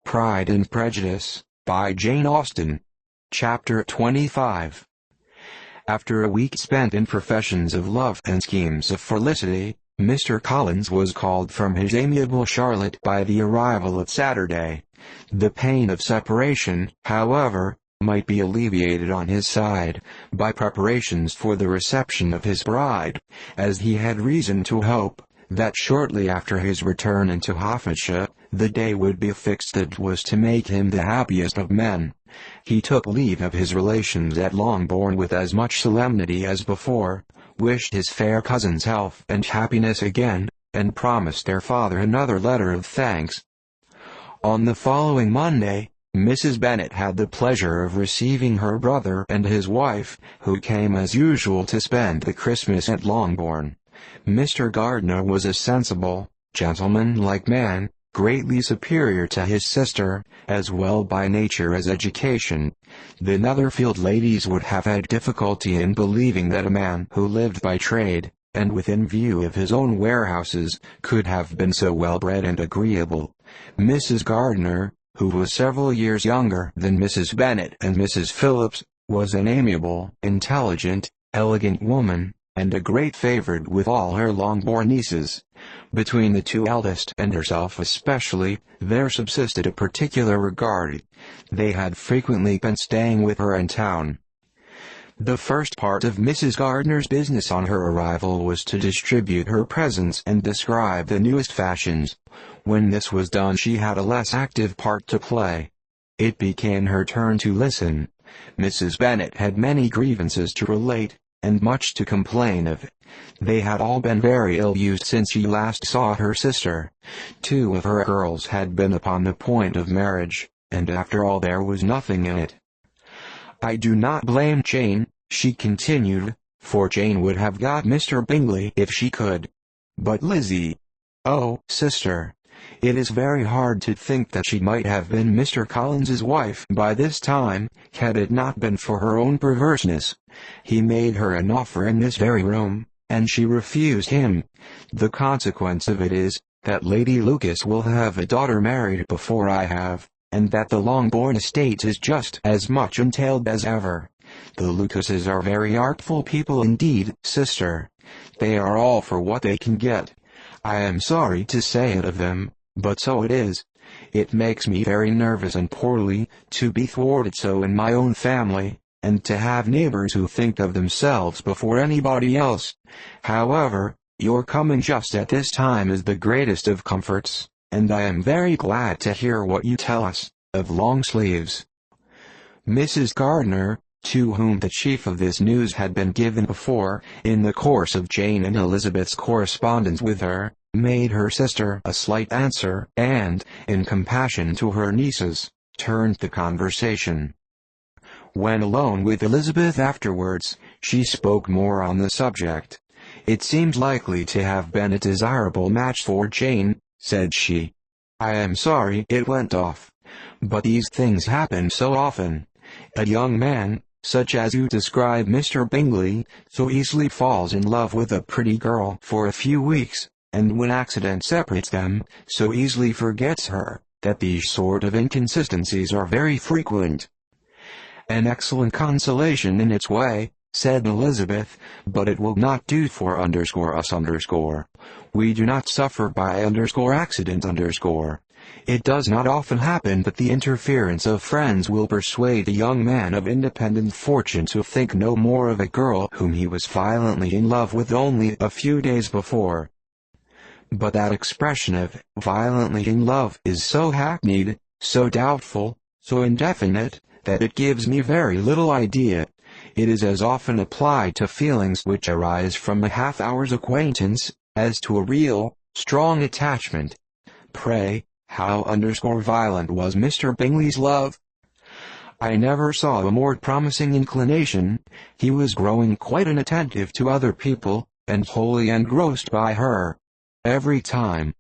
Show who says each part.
Speaker 1: Pride and Prejudice, by Jane Austen. Chapter 25. After a week spent in professions of love and schemes of felicity, Mr. Collins was called from his amiable Charlotte by the arrival of Saturday. The pain of separation, however, might be alleviated on his side, by preparations for the reception of his bride, as he had reason to hope that shortly after his return into Hertfordshire, the day would be fixed that was to make him the happiest of men. He took leave of his relations at Longbourn with as much solemnity as before, wished his fair cousins health and happiness again, and promised their father another letter of thanks. On the following Monday, Mrs. Bennet had the pleasure of receiving her brother and his wife, who came as usual to spend the Christmas at Longbourn. Mr. Gardiner was a sensible, gentlemanlike man, greatly superior to his sister, as well by nature as education. The Netherfield ladies would have had difficulty in believing that a man who lived by trade, and within view of his own warehouses, could have been so well bred and agreeable. Mrs. Gardiner, who was several years younger than Mrs. Bennet and Mrs. Phillips, was an amiable, intelligent, elegant woman, and a great favorite with all her Longbourn nieces. Between the two eldest and herself especially, there subsisted a particular regard. They had frequently been staying with her in town. The first part of Mrs. Gardiner's business on her arrival was to distribute her presents and describe the newest fashions. When this was done, she had a less active part to play. It became her turn to listen. Mrs. Bennet had many grievances to relate, and much to complain of. They had all been very ill-used since she last saw her sister. 2 of her girls had been upon the point of marriage, and after all there was nothing in it. "I do not blame Jane," she continued, "for Jane would have got Mr. Bingley if she could. But Lizzie! Oh, sister! It is very hard to think that she might have been Mr. Collins's wife by this time, had it not been for her own perverseness. He made her an offer in this very room, and she refused him. The consequence of it is, that Lady Lucas will have a daughter married before I have, and that the Longbourn estate is just as much entailed as ever. The Lucases are very artful people indeed, sister. They are all for what they can get. I am sorry to say it of them, but so it is. It makes me very nervous and poorly, to be thwarted so in my own family, and to have neighbors who think of themselves before anybody else. However, your coming just at this time is the greatest of comforts, and I am very glad to hear what you tell us of long sleeves." Mrs. Gardiner, to whom the chief of this news had been given before, in the course of Jane and Elizabeth's correspondence with her, made her sister a slight answer, and, in compassion to her nieces, turned the conversation. When alone with Elizabeth afterwards, she spoke more on the subject. "It seems likely to have been a desirable match for Jane," said she. "I am sorry it went off. But these things happen so often. A young man, such as you describe Mr. Bingley, so easily falls in love with a pretty girl for a few weeks, and when accident separates them, so easily forgets her, that these sort of inconsistencies are very frequent." "An excellent consolation in its way," said Elizabeth, "but it will not do for us. We do not suffer by accident. It does not often happen that the interference of friends will persuade a young man of independent fortune to think no more of a girl whom he was violently in love with only a few days before. But that expression of violently in love is so hackneyed, so doubtful, so indefinite, that it gives me very little idea. It is as often applied to feelings which arise from a half-hour's acquaintance, as to a real, strong attachment. Pray, how violent was Mr. Bingley's love? I never saw a more promising inclination. He was growing quite inattentive to other people, and wholly engrossed by her. Every time,